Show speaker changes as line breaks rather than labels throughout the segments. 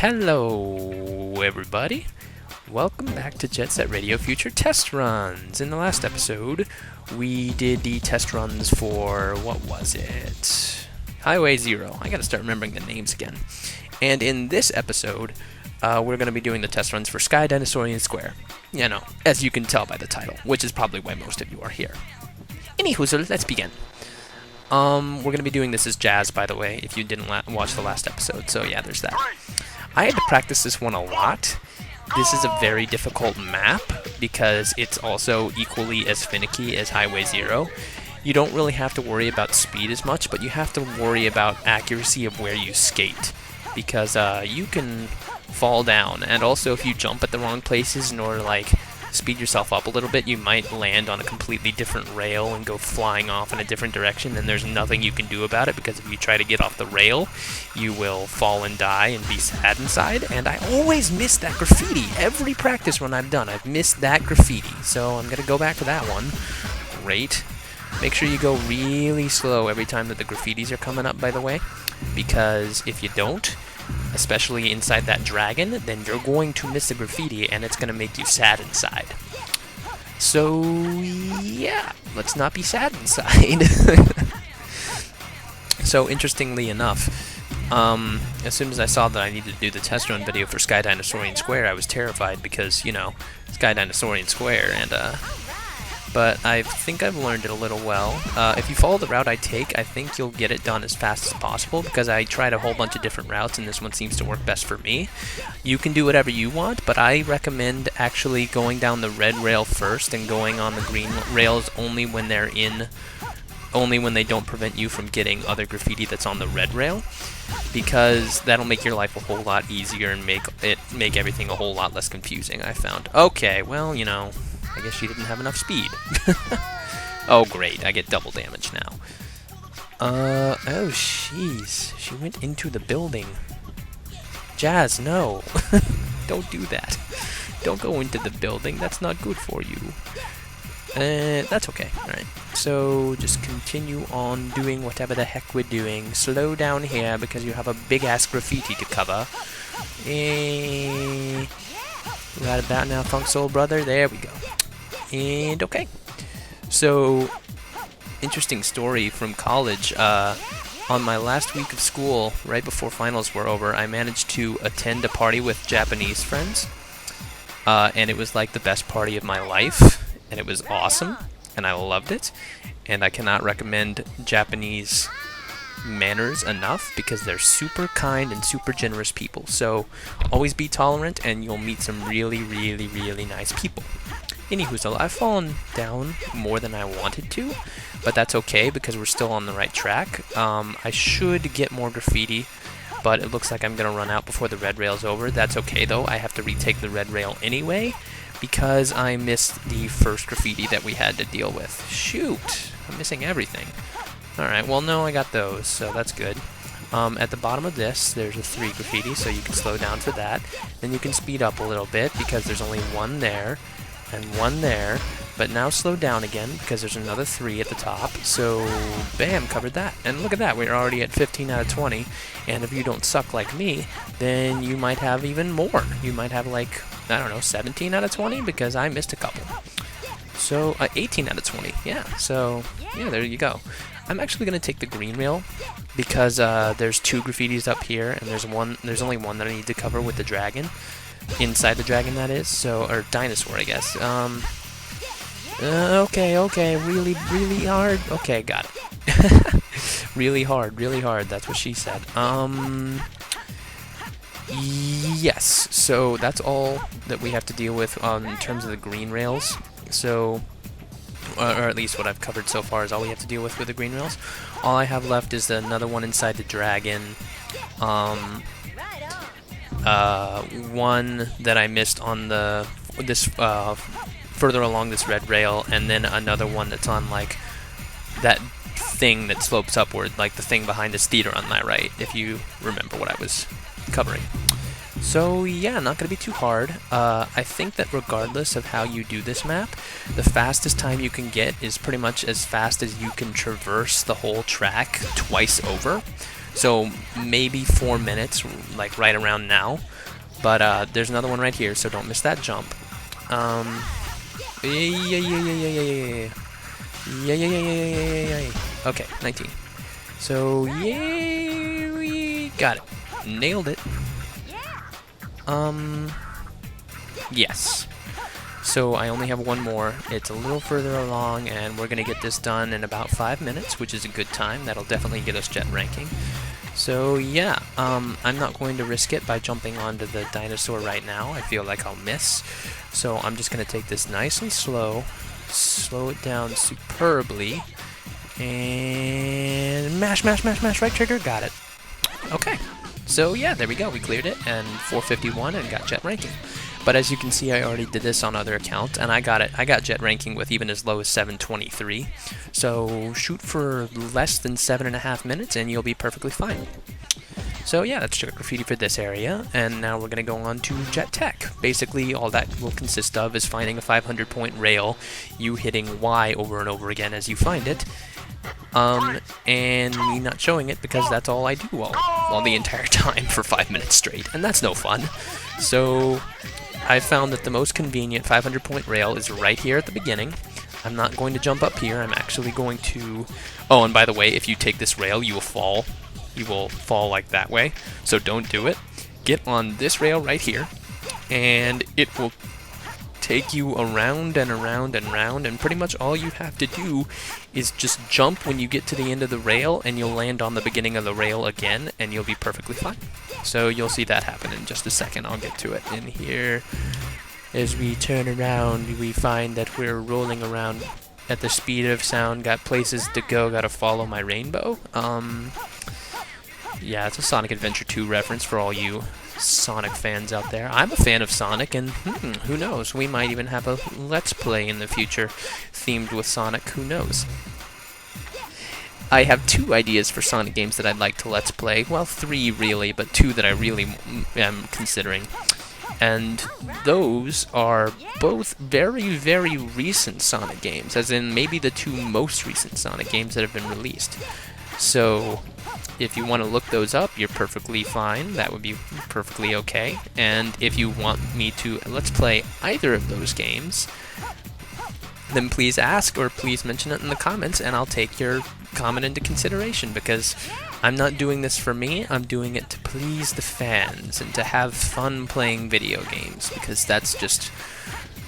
Hello, everybody. Welcome back to Jet Set Radio Future Test Runs. In the last episode, we did the test runs for, what was it? Highway Zero. I gotta start remembering the names again. And in this episode, we're gonna be doing the test runs for Sky Dinosaurian Square. You know, as you can tell by the title, which is probably why most of you are here. Anywho, let's begin. We're gonna be doing this as Jazz, by the way, if you didn't watch the last episode, so yeah, there's that. I had to practice this one a lot. This is a very difficult map because it's also equally as finicky as Highway Zero. You don't really have to worry about speed as much, but you have to worry about accuracy of where you skate because you can fall down, and also if you jump at the wrong places in order to like speed yourself up a little bit, you might land on a completely different rail and go flying off in a different direction, and there's nothing you can do about it because if you try to get off the rail, you will fall and die and be sad inside. And I always miss that graffiti. Every practice run I've done, I've missed that graffiti, so I'm gonna go back to that one. Great. Make sure you go really slow every time that the graffitis are coming up, by the way, because if you don't, especially inside that dragon, then you're going to miss the graffiti and it's going to make you sad inside. So, yeah, let's not be sad inside. So, interestingly enough, as soon as I saw that I needed to do the test run video for Sky Dinosaurian Square, I was terrified because, you know, Sky Dinosaurian Square, and, but I think I've learned it a little well. If you follow the route I take, I think you'll get it done as fast as possible because I tried a whole bunch of different routes and this one seems to work best for me. You can do whatever you want, but I recommend actually going down the red rail first and going on the green rails only when they don't prevent you from getting other graffiti that's on the red rail, because that'll make your life a whole lot easier and make everything a whole lot less confusing, I found. Okay, well, you know, I guess she didn't have enough speed. Oh, great. I get double damage now. Oh, jeez. She went into the building. Jazz, no. Don't do that. Don't go into the building. That's not good for you. That's okay. Alright. So, just continue on doing whatever the heck we're doing. Slow down here because you have a big-ass graffiti to cover. Right about now, Funk Soul Brother. There we go. And okay, so interesting story from college. On my last week of school, right before finals were over, I managed to attend a party with Japanese friends, and it was like the best party of my life, and it was awesome, and I loved it, and I cannot recommend Japanese manners enough because they're super kind and super generous people. So always be tolerant and you'll meet some really, really, really nice people. Anywho, I've fallen down more than I wanted to, but that's okay because we're still on the right track. I should get more graffiti, but it looks like I'm going to run out before the red rail's over. That's okay though, I have to retake the red rail anyway because I missed the first graffiti that we had to deal with. Shoot, I'm missing everything. Alright, well no, I got those, so that's good. At the bottom of this, there's a 3 graffiti, so you can slow down for that. Then you can speed up a little bit because there's only 1 there and 1 there. But now slow down again because there's another 3 at the top. So, bam, covered that. And look at that, we're already at 15 out of 20. And if you don't suck like me, then you might have even more. You might have like, I don't know, 17 out of 20 because I missed a couple. So, 18 out of 20, yeah. So, yeah, there you go. I'm actually going to take the green rail because there's 2 graffitis up here, and there's only 1 that I need to cover with the dragon. Inside the dragon, that is. So, or dinosaur, I guess. Okay, really hard. Okay, got it. really hard, that's what she said. Yes, so that's all that we have to deal with in terms of the green rails. So, or at least what I've covered so far is all we have to deal with the green rails. All I have left is another one inside the dragon, one that I missed on further along this red rail, and then another one that's on like that thing that slopes upward, like the thing behind this theater on my right, if you remember what I was covering. So yeah, not going to be too hard. I think that regardless of how you do this map, the fastest time you can get is pretty much as fast as you can traverse the whole track twice over. So maybe 4 minutes, like right around now. But there's another one right here, so don't miss that jump. Yeah. Okay, 19. So, yay, we got it. Nailed it. Yes. So I only have one more. It's a little further along, and we're going to get this done in about 5 minutes, which is a good time. That'll definitely get us jet ranking. So yeah, I'm not going to risk it by jumping onto the dinosaur right now. I feel like I'll miss. So I'm just going to take this nice and slow it down superbly, and mash, right trigger, got it. Okay, so yeah, there we go, we cleared it, and 451, and got jet ranking. But as you can see, I already did this on other accounts, and I got jet ranking with even as low as 723. So shoot for less than 7.5 minutes, and you'll be perfectly fine. So yeah, that's Jet Graffiti for this area, and now we're going to go on to Jet Tech. Basically, all that will consist of is finding a 500-point rail, you hitting Y over and over again as you find it, and me not showing it because that's all I do all the entire time for 5 minutes straight, and that's no fun. So I found that the most convenient 500-point rail is right here at the beginning. I'm not going to jump up here, I'm actually going to... Oh, and by the way, if you take this rail, you will fall. You will fall like that way, so don't do it. Get on this rail right here, and it will take you around and around and around, and pretty much all you have to do is just jump when you get to the end of the rail, and you'll land on the beginning of the rail again, and you'll be perfectly fine. So you'll see that happen in just a second. I'll get to it in here. As we turn around, we find that we're rolling around at the speed of sound, got places to go, gotta follow my rainbow. Yeah, it's a Sonic Adventure 2 reference for all you Sonic fans out there. I'm a fan of Sonic, and who knows, we might even have a Let's Play in the future themed with Sonic, who knows. I have 2 ideas for Sonic games that I'd like to Let's Play. Well, 3 really, but 2 that I really am considering. And those are both very, very recent Sonic games, as in maybe the 2 most recent Sonic games that have been released. So if you want to look those up, you're perfectly fine. That would be perfectly okay. And if you want me to Let's Play either of those games, then please ask or please mention it in the comments, and I'll take your comment into consideration, because I'm not doing this for me, I'm doing it to please the fans and to have fun playing video games, because that's just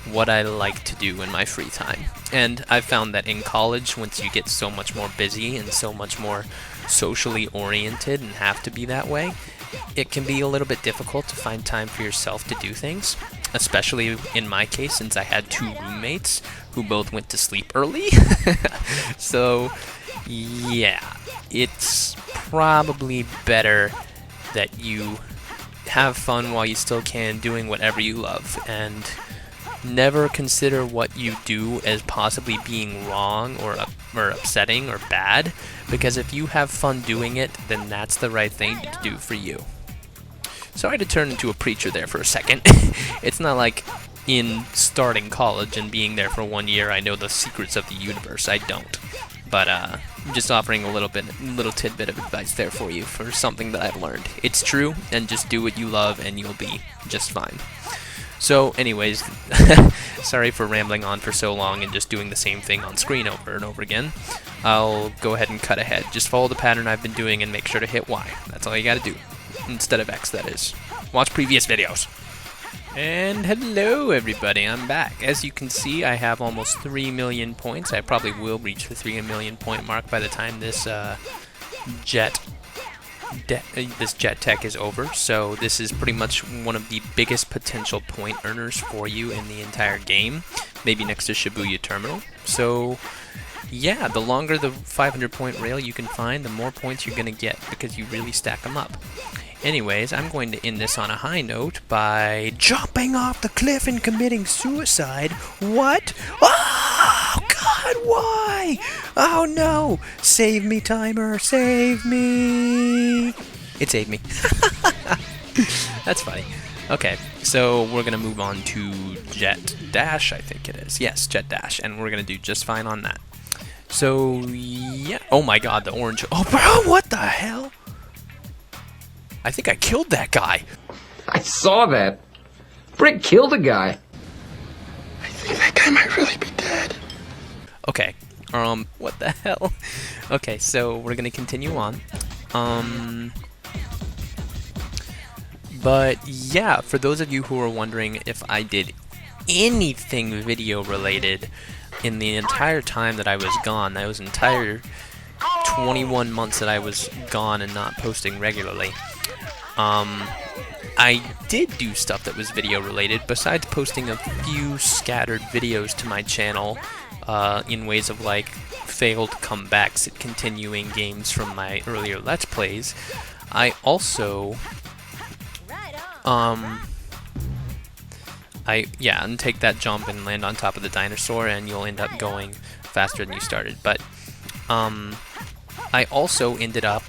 what I like to do in my free time. And I've found that in college, once you get so much more busy and so much more socially oriented and have to be that way, it can be a little bit difficult to find time for yourself to do things, especially in my case, since I had 2 roommates who both went to sleep early. So yeah, it's probably better that you have fun while you still can, doing whatever you love, and never consider what you do as possibly being wrong or upsetting or bad, because if you have fun doing it, then that's the right thing to do for you. Sorry to turn into a preacher there for a second. It's not like in starting college and being there for 1 year I know the secrets of the universe. I don't. But I'm just offering a little tidbit of advice there for you for something that I've learned. It's true, and just do what you love and you'll be just fine. So anyways, sorry for rambling on for so long and just doing the same thing on screen over and over again. I'll go ahead and cut ahead. Just follow the pattern I've been doing and make sure to hit Y. That's all you gotta do. Instead of X, that is. Watch previous videos. And hello everybody, I'm back. As you can see, I have almost 3 million points. I probably will reach the 3 million point mark by the time this Jet Tech is over. So this is pretty much one of the biggest potential point earners for you in the entire game, maybe next to Shibuya Terminal. So yeah, the longer the 500 point rail you can find, the more points you're going to get, because you really stack them up. Anyways, I'm going to end this on a high note by jumping off the cliff and committing suicide. What? Oh, God, why? Oh, no. Save me, timer. Save me. It saved me. That's funny. Okay, so we're going to move on to Jet Dash, I think it is. Yes, Jet Dash, and we're going to do just fine on that. So, yeah. Oh, my God, the orange. Oh, bro, what the hell? I think I killed that guy.
I saw that. Brick killed a guy.
I think that guy might really be dead.
Okay. What the hell? Okay, so we're gonna continue on. But yeah, for those of you who are wondering if I did anything video related in the entire time that I was gone, that was entire 21 months that I was gone and not posting regularly, I did do stuff that was video related, besides posting a few scattered videos to my channel in ways of like failed comebacks at continuing games from my earlier Let's Plays. I also and take that jump and land on top of the dinosaur, and you'll end up going faster than you started. But I also ended up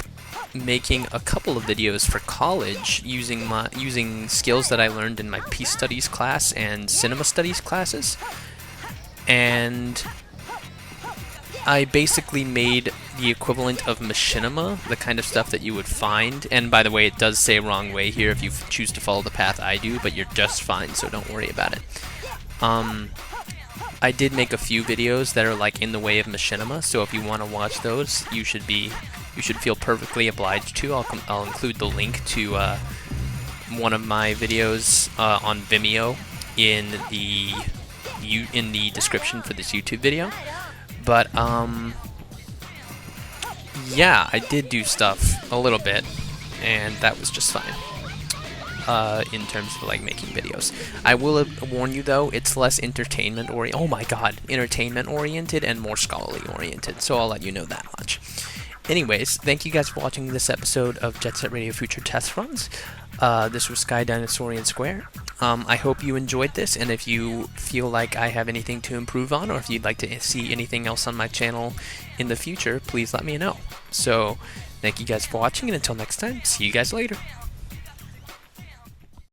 making a couple of videos for college using skills that I learned in my Peace Studies class and Cinema Studies classes, and I basically made the equivalent of machinima, the kind of stuff that you would find. And by the way, it does say wrong way here if you choose to follow the path I do, but you're just fine, so don't worry about it. I did make a few videos that are like in the way of machinima, so if you want to watch those, you should feel perfectly obliged to. I'll include the link to one of my videos on Vimeo in the description for this YouTube video. But yeah, I did do stuff a little bit, and that was just fine in terms of like making videos. I will warn you though, it's less entertainment oriented. Oh my god, entertainment oriented and more scholarly oriented. So I'll let you know that much. Anyways, thank you guys for watching this episode of Jet Set Radio Future Test Runs. This was Sky Dinosaurian Square. I hope you enjoyed this, and if you feel like I have anything to improve on, or if you'd like to see anything else on my channel in the future, please let me know. So, thank you guys for watching, and until next time, see you guys later.